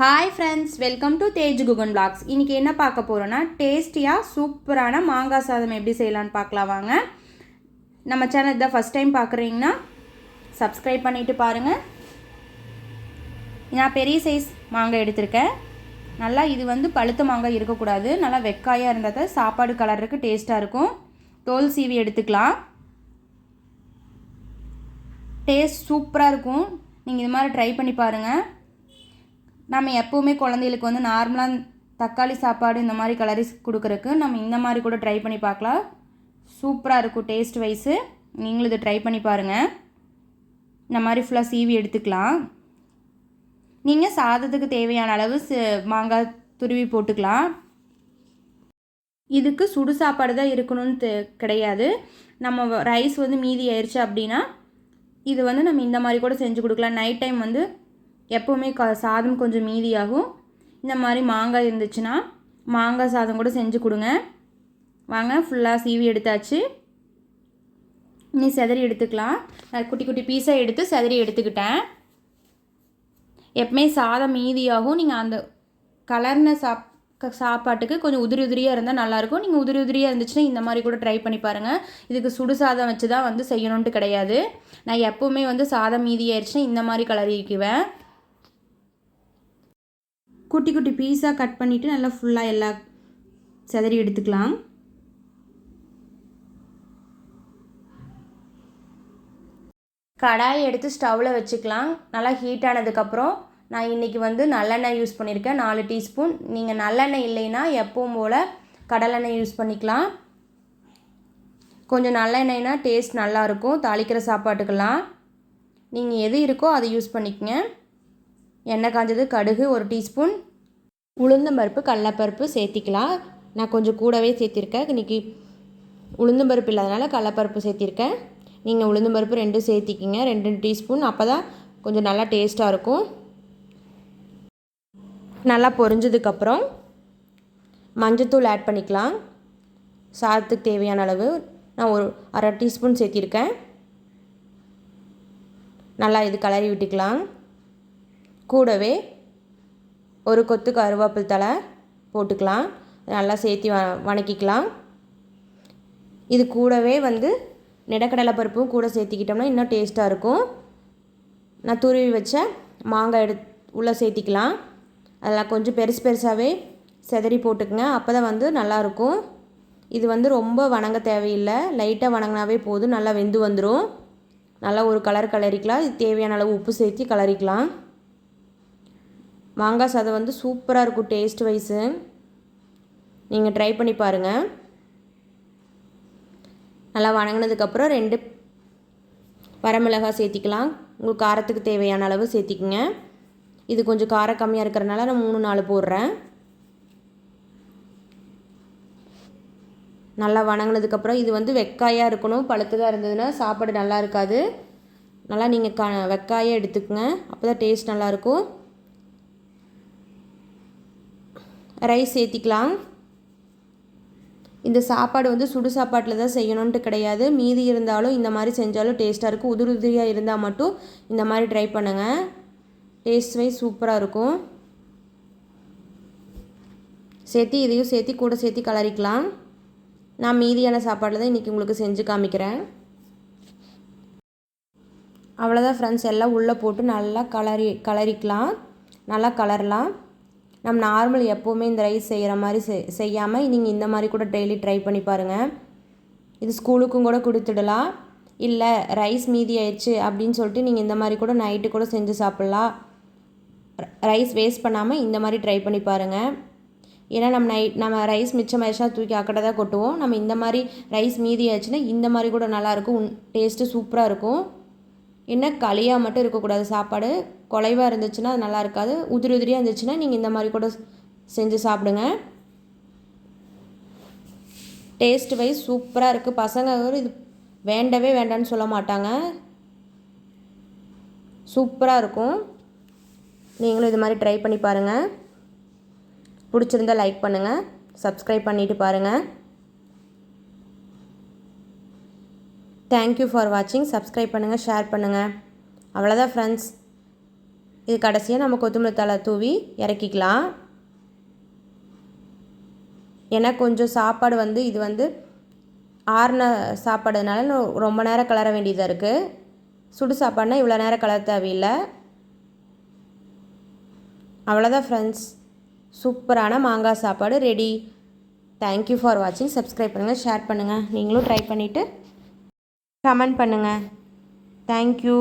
Hi friends, welcome to Tej Guhan blogs. இன்றைக்கி என்ன பார்க்க போகிறோன்னா, டேஸ்டியாக சூப்பரான மாங்காய் சாதம் எப்படி செய்யலான்னு பார்க்கலாம் வாங்க. நம்ம சேனல் இதான் ஃபஸ்ட் டைம் பார்க்குறீங்கன்னா சப்ஸ்கிரைப் பண்ணிவிட்டு பாருங்கள். நான் பெரிய சைஸ் மாங்காய் எடுத்திருக்கேன். நல்லா இது பழுத்த மாங்காய் இருக்கக்கூடாது, நல்லா வெக்காயாக இருந்தால் தான் சாப்பாடு கலருக்கு டேஸ்ட்டாக இருக்கும். தோல் சீவி எடுத்துக்கலாம். டேஸ்ட் சூப்பராக இருக்கும். நீங்கள் இது மாதிரி ட்ரை பண்ணி பாருங்கள். நம்ம எப்போவுமே குழந்தைகளுக்கு நார்மலாக தக்காளி சாப்பாடு இந்த மாதிரி கலரி கொடுக்குறக்கு நம்ம இந்த மாதிரி கூட ட்ரை பண்ணி பார்க்கலாம். சூப்பராக இருக்கும் டேஸ்ட் வைஸு. நீங்களும் இதை ட்ரை பண்ணி பாருங்கள். இந்த மாதிரி ஃபுல்லாக சீவி எடுத்துக்கலாம். நீங்கள் சாதத்துக்கு தேவையான அளவு மாங்காய் துருவி போட்டுக்கலாம். இதுக்கு சுடு சாப்பாடு தான் இருக்கணும்னு கிடையாது. நம்ம ரைஸ் மீதி ஆயிடுச்சு அப்படின்னா இது நம்ம இந்த மாதிரி கூட செஞ்சு கொடுக்கலாம். நைட் டைம் எப்போவுமே சாதம் கொஞ்சம் மீதியாகும். இந்த மாதிரி மாங்காய் இருந்துச்சுன்னா மாங்காய் சாதம் கூட செஞ்சு கொடுங்க. வாங்க, ஃபுல்லாக சீவி எடுத்தாச்சு. இனி செதறி எடுத்துக்கலாம். குட்டி குட்டி பீஸாக எடுத்து செதறி எடுத்துக்கிட்டேன். எப்பவுமே சாதம் மீதியாகும். நீங்கள் அந்த கலர்ன சாப்பாட்டுக்கு கொஞ்சம் உதிரி உதிரியாக இருந்தால் நல்லாயிருக்கும். நீங்கள் உதிரி உதிரியாக இருந்துச்சுன்னா இந்த மாதிரி கூட ட்ரை பண்ணி பாருங்கள். இதுக்கு சுடு சாதம் வச்சு தான் செய்யணுன்ட்டு கிடையாது. நான் எப்போவுமே சாதம் மீதி ஆயிடுச்சுன்னா இந்த மாதிரி கலரிக்குவேன். குட்டி குட்டி பீஸாக கட் பண்ணிவிட்டு நல்லா ஃபுல்லாக எல்லா செதறி எடுத்துக்கலாம். கடாயை எடுத்து ஸ்டவ்வில் வச்சுக்கலாம். நல்லா ஹீட் ஆனதுக்கப்புறம் நான் இன்றைக்கி நல்லெண்ணெய் யூஸ் பண்ணியிருக்கேன், 4 டீஸ்பூன். நீங்கள் நல்லெண்ணெய் இல்லைன்னா எப்பவும் போல் கடலெண்ணெய் யூஸ் பண்ணிக்கலாம். கொஞ்சம் நல்லெண்ணெய்னா டேஸ்ட் நல்லாயிருக்கும் தாளிக்கிற சாப்பாட்டுக்கெல்லாம். நீங்கள் எது இருக்கோ அதை யூஸ் பண்ணிக்கங்க. எண்ணெய் காஞ்சது, கடுகு 1 டீஸ்பூன், உளுந்தம்பருப்பு கடலைப்பருப்பு சேர்த்திக்கலாம். நான் கொஞ்சம் கூடவே சேர்த்திருக்கேன். இன்றைக்கி உளுந்தம்பருப்பு இல்லாதனால கடலைப்பருப்பு சேர்த்திருக்கேன். நீங்கள் உளுந்தம்பருப்பு 2 சேர்த்திக்கிங்க, 2 டீஸ்பூன். அப்போ தான் கொஞ்சம் நல்லா டேஸ்ட்டாக இருக்கும். நல்லா பொரிஞ்சதுக்கப்புறம் மஞ்சத்தூள் ஆட் பண்ணிக்கலாம். சாதத்துக்கு தேவையான அளவு நான் ஒரு 1/2 டீஸ்பூன் சேர்த்திருக்கேன். நல்லா இது கலரி விட்டுக்கலாம். கூடவே ஒரு கொத்து கருவேப்பிலை தழை போட்டுக்கலாம். நல்லா சேர்த்து வணக்கிக்கலாம். இது கூடவே நிலக்கடலை பருப்பும் கூட சேர்த்திக்கிட்டோம்னா இன்னும் டேஸ்ட்டாக இருக்கும். நான் துருவி வச்ச மாங்காய் உள்ளே சேர்த்திக்கலாம். அதெல்லாம் கொஞ்சம் பெருசாகவே செதறி போட்டுக்குங்க. அப்போ தான் நல்லாயிருக்கும். இது ரொம்ப வணங்க தேவையில்லை, லைட்டாக வணங்கினாவே போதும். நல்லா வெந்து வந்துடும். நல்லா ஒரு கலர் கலரிக்கலாம். இது தேவையான அளவு உப்பு சேர்த்து கலரிக்கலாம். மாங்காய் சாதம் சூப்பராக இருக்கும் டேஸ்ட் வைஸு. நீங்கள் ட்ரை பண்ணி பாருங்கள். நல்லா வணங்கினதுக்கப்புறம் 2 வரமிளகாய் சேர்த்திக்கலாம். உங்களுக்கு காரத்துக்கு தேவையான அளவு சேர்த்திக்குங்க. இது கொஞ்சம் காரம் கம்மியாக இருக்கிறனால நான் 3-4 போடுறேன். நல்லா வணங்கினதுக்கப்புறம் இது வெக்காயாக இருக்கணும். பழுத்ததாக இருந்ததுன்னா சாப்பாடு நல்லா இருக்காது. நல்லா நீங்கள் வெக்காயாக எடுத்துக்கங்க. அப்போ தான் டேஸ்ட் நல்லாயிருக்கும். ரைஸ் சேர்த்திக்கலாம். இந்த சாப்பாடு சுடு சாப்பாட்டில் தான் செய்யணுன்ட்டு கிடையாது. மீதி இருந்தாலும் இந்த மாதிரி செஞ்சாலும் டேஸ்ட்டாக இருக்கும். உதிரி உதிரியாக இருந்தால் மட்டும் இந்த மாதிரி ட்ரை பண்ணுங்கள். டேஸ்ட் வைஸ் சூப்பராக இருக்கும். இதையும் சேர்த்து கூட சேர்த்து கலரிக்கலாம். நான் மீதியான சாப்பாட்டில் தான் இன்றைக்கி உங்களுக்கு செஞ்சு காமிக்கிறேன். அவ்வளோதான் ஃப்ரெண்ட்ஸ், எல்லாம் உள்ளே போட்டு நல்லா கலரிக்கலாம். நல்லா கலரலாம். நம்ம நார்மல் எப்போவுமே இந்த ரைஸ் செய்கிற மாதிரி செய்யாமல் நீங்கள் இந்த மாதிரி கூட டெய்லி ட்ரை பண்ணி பாருங்கள். இது ஸ்கூலுக்கும் கூட கொடுத்துடலாம். இல்லை ரைஸ் மீதி ஆயிடுச்சு அப்படின்னு சொல்லிட்டு நீங்கள் இந்த மாதிரி கூட நைட்டு கூட செஞ்சு சாப்பிட்லாம். ரைஸ் வேஸ்ட் பண்ணாமல் இந்த மாதிரி ட்ரை பண்ணி பாருங்கள். ஏன்னா நம்ம ரைஸ் மிச்சமாயிடுச்சுன்னா தூக்கி அக்கடை தான் கொட்டுவோம். நம்ம இந்த மாதிரி ரைஸ் மீதி ஆயிடுச்சுன்னா இந்த மாதிரி கூட நல்லாயிருக்கும். டேஸ்ட்டு சூப்பராக இருக்கும். என்ன களியாக மட்டும் இருக்கக்கூடாது சாப்பாடு. குலைவாக இருந்துச்சுன்னா அது நல்லா இருக்காது. உதிரி உதிரியாக இருந்துச்சுன்னா நீங்கள் இந்த மாதிரி கூட செஞ்சு சாப்பிடுங்க. டேஸ்ட் வைஸ் சூப்பராக இருக்குது. பசங்க இது வேண்டவே வேண்டான்னு சொல்ல மாட்டாங்க. சூப்பராக இருக்கும். நீங்களும் இது மாதிரி ட்ரை பண்ணி பாருங்கள். பிடிச்சிருந்தால் லைக் பண்ணுங்கள், சப்ஸ்கிரைப் பண்ணிவிட்டு பாருங்கள். தேங்க்யூ ஃபார் வாட்சிங். சப்ஸ்கிரைப் பண்ணுங்கள், ஷேர் பண்ணுங்கள். அவ்வளோதான் ஃப்ரெண்ட்ஸ். இது கடைசியாக நம்ம கொத்தமல்லி தழை தூவி இறக்கிக்கலாம். ஏன்னா கொஞ்சம் சாப்பாடு இது ஆறின சாப்பாடுனால ரொம்ப நேரம் கிளற வேண்டியதாக இருக்குது. சுடு சாப்பாடுனா இவ்வளோ நேரம் கிளற தேவையில்லை. அவ்வளோதான் ஃப்ரெண்ட்ஸ், சூப்பரான மாங்காய் சாப்பாடு ரெடி. தேங்க்யூ ஃபார் வாட்சிங். சப்ஸ்கிரைப் பண்ணுங்கள், ஷேர் பண்ணுங்கள். நீங்களும் ட்ரை பண்ணிவிட்டு கமெண்ட் பண்ணுங்கள். தேங்க்யூ.